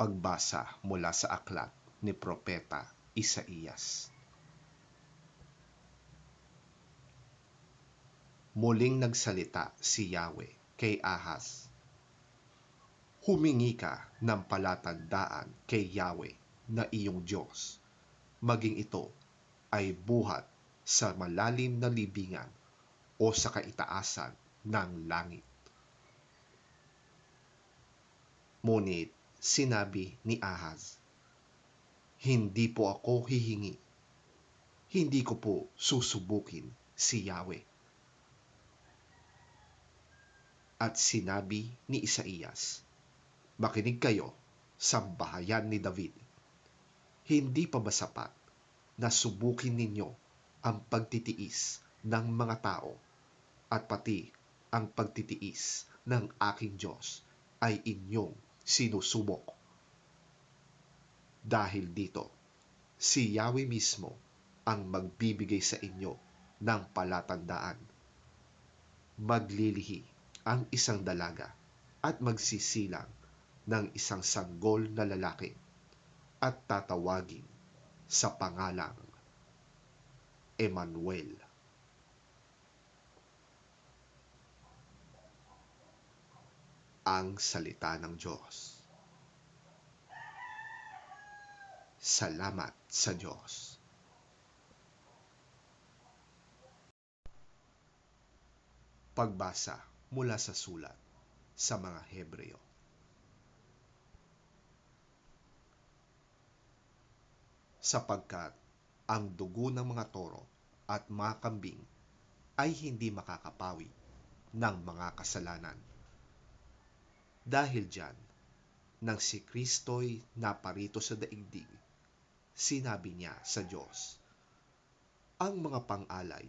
Pagbasa mula sa aklat ni Propeta Isaías. Muling nagsalita si Yahweh kay Ahaz. Humingi ka ng palatandaan kay Yahweh na iyong Diyos, maging ito ay buhat sa malalim na libingan o sa kaitaasan ng langit. Ngunit sinabi ni Ahaz, hindi po ako hihingi. Hindi ko po susubukin si Yahweh. At sinabi ni Isaías, makinig kayo sa bahayan ni David. Hindi pa ba sapat na subukin ninyo ang pagtitiis ng mga tao at pati ang pagtitiis ng aking Diyos ay inyong sinusubok? Dahil dito, si Yahweh mismo ang magbibigay sa inyo ng palatandaan. Maglilihi ang isang dalaga at magsisilang ng isang sanggol na lalaki at tatawagin sa pangalang Emmanuel. Ang salita ng Diyos. Salamat sa Diyos. Pagbasa mula sa sulat sa mga Hebreo. Sapagkat ang dugo ng mga toro at mga kambing ay hindi makakapawi ng mga kasalanan. Dahil diyan, nang si Kristo'y naparito sa daigdig, sinabi niya sa Diyos, ang mga pang-alay,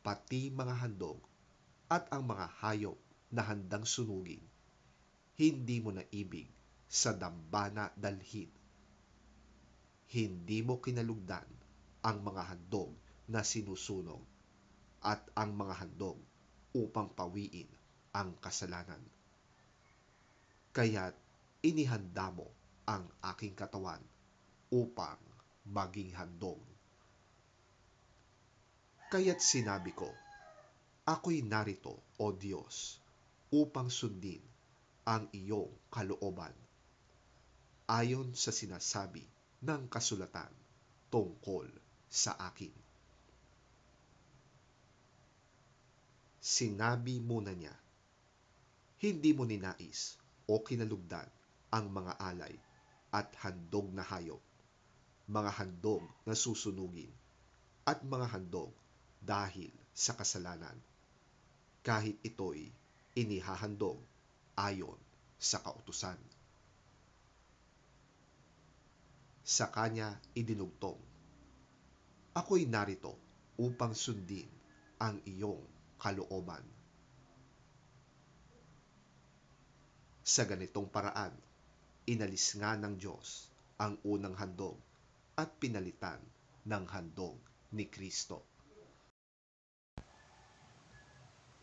pati mga handog, at ang mga hayop na handang sunugin, hindi mo na ibig sa dambana dalhin. Hindi mo kinalugdan ang mga handog na sinusunog at ang mga handog upang pawiin ang kasalanan. Kaya't inihanda mo ang aking katawan upang maging handog. Kaya't sinabi ko, ako'y narito, O Diyos, upang sundin ang iyong kalooban, ayon sa sinasabi ng kasulatan tungkol sa akin. Sinabi muna niya, hindi mo ninais o kinalugdan ang mga alay at handog na hayop, mga handog na susunugin, at mga handog dahil sa kasalanan, kahit ito'y inihahandog ayon sa kautusan. Sa kanya idinugtong, ako'y narito upang sundin ang iyong kalooban. Sa ganitong paraan, inalis nga ng Diyos ang unang handog at pinalitan ng handog ni Kristo.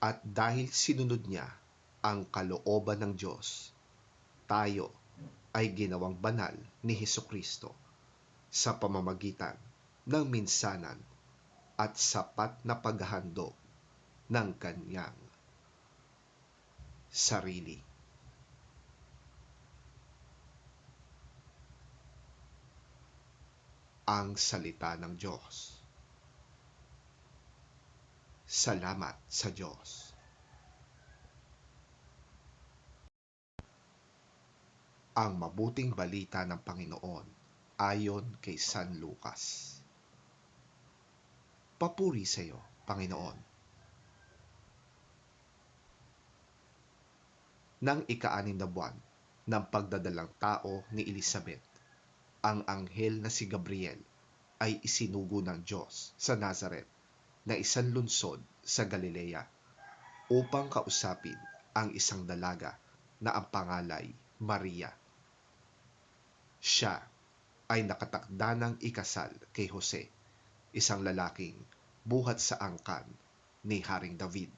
At dahil sinunod niya ang kalooban ng Diyos, tayo ay ginawang banal ni Hesukristo sa pamamagitan ng minsanan at sapat na paghahandog ng kanyang sarili. Ang salita ng Diyos. Salamat sa Diyos. Ang mabuting balita ng Panginoon ayon kay San Lucas. Papuri sa iyo, Panginoon. Nang ika-6 na buwan ng pagdadalang tao ni Elizabeth, ang anghel na si Gabriel ay isinugo ng Diyos sa Nazaret na isang lungsod sa Galilea upang kausapin ang isang dalaga na ang pangalay Maria. Siya ay nakatakda ng ikasal kay Jose, isang lalaking buhat sa angkan ni Haring David.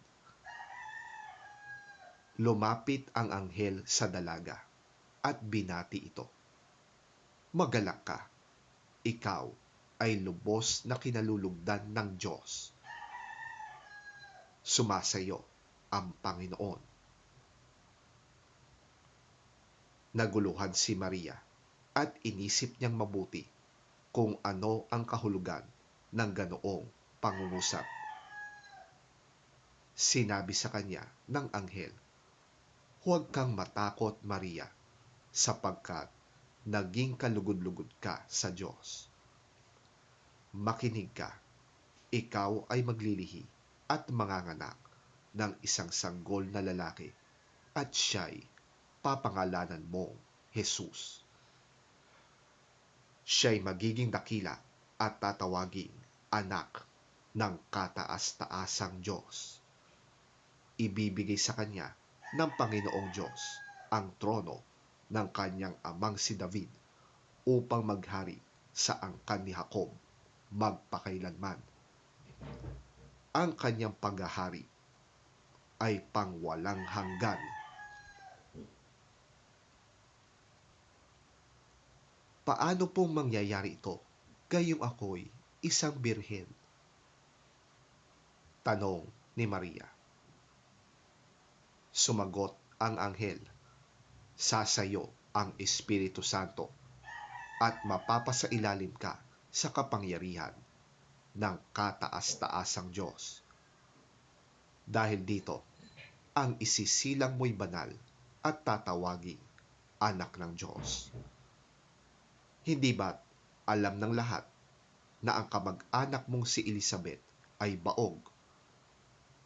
Lumapit ang anghel sa dalaga at binati ito. Magalak ka, ikaw ay lubos na kinalulugdan ng Diyos. Sumasayo ang Panginoon. Naguluhan si Maria at inisip niyang mabuti kung ano ang kahulugan ng ganoong pangungusap. Sinabi sa kanya ng anghel, "Huwag kang matakot, Maria, sapagkat naging kalugod-lugod ka sa Diyos. Makinig ka, ikaw ay maglilihi at manganganak ng isang sanggol na lalaki, at siya'y papangalanan mong Jesus. Siya'y magiging dakila at tatawaging anak ng kataas-taasang Diyos. Ibibigay sa kanya ng Panginoong Diyos ang trono ng kanyang amang si David upang maghari sa angkan ni Jacob magpakailanman. Ang kanyang paghahari ay pangwalang hanggan." Paano pong mangyayari ito? Gayong ako'y isang birhen. Tanong ni Maria. Sumagot ang anghel, "Sasayo ang Espiritu Santo at mapapasailalim ka sa kapangyarihan ng kataas-taasang Diyos. Dahil dito, ang isisilang mo'y banal at tatawaging anak ng Diyos. Hindi ba't alam ng lahat na ang kamag-anak mong si Elizabeth ay baog?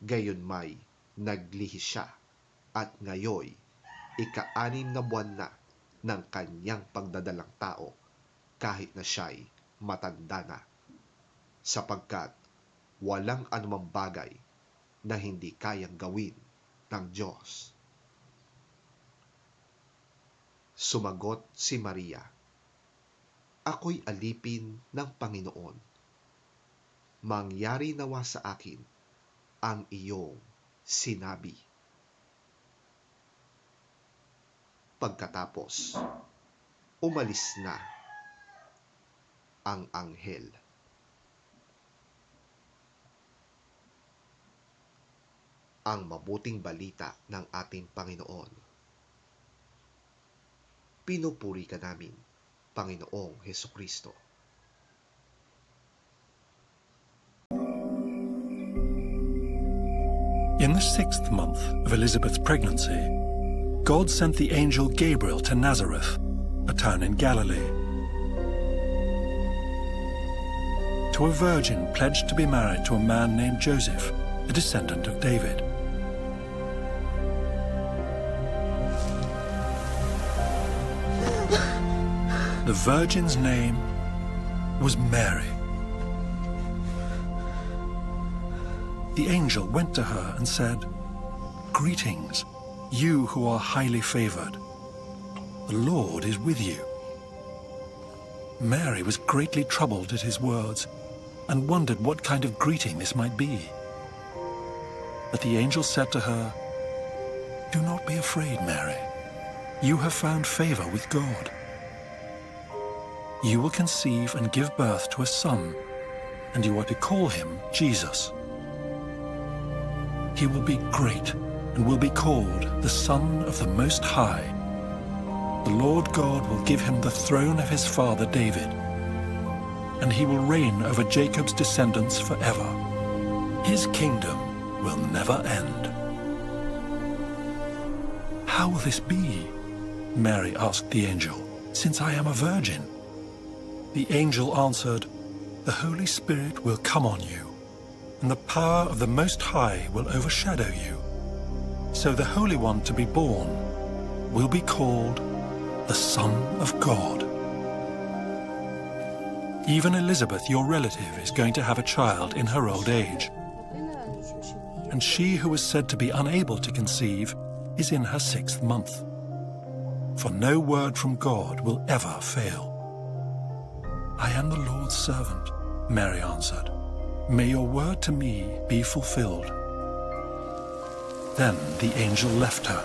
Gayon may naglihi siya at ngayoy ika-6 na buwan na ng kanyang pagdadalang tao kahit na siya'y matanda na, sapagkat walang anumang bagay na hindi kayang gawin ng Diyos." Sumagot si Maria, "Ako'y alipin ng Panginoon. Mangyari nawa sa akin ang iyong sinabi." Pagkatapos, umalis na ang anghel. Ang mabuting balita ng ating Panginoon. Pinupuri ka namin, Panginoong Hesukristo. In the 6th month of Elizabeth's pregnancy, God sent the angel Gabriel to Nazareth, a town in Galilee, to a virgin pledged to be married to a man named Joseph, a descendant of David. The virgin's name was Mary. The angel went to her and said, "Greetings, you who are highly favored. The Lord is with you." Mary was greatly troubled at his words and wondered what kind of greeting this might be. But the angel said to her, "Do not be afraid, Mary. You have found favor with God. You will conceive and give birth to a son, and you are to call him Jesus. He will be great and will be called the Son of the Most High. The Lord God will give him the throne of his father David, and he will reign over Jacob's descendants forever. His kingdom will never end." "How will this be?" Mary asked the angel, "since I am a virgin?" The angel answered, "The Holy Spirit will come on you, and the power of the Most High will overshadow you. So the Holy One to be born will be called the Son of God. Even Elizabeth, your relative, is going to have a child in her old age. And she who was said to be unable to conceive is in her 6th month. For no word from God will ever fail." "I am the Lord's servant," Mary answered. "May your word to me be fulfilled." Then the angel left her.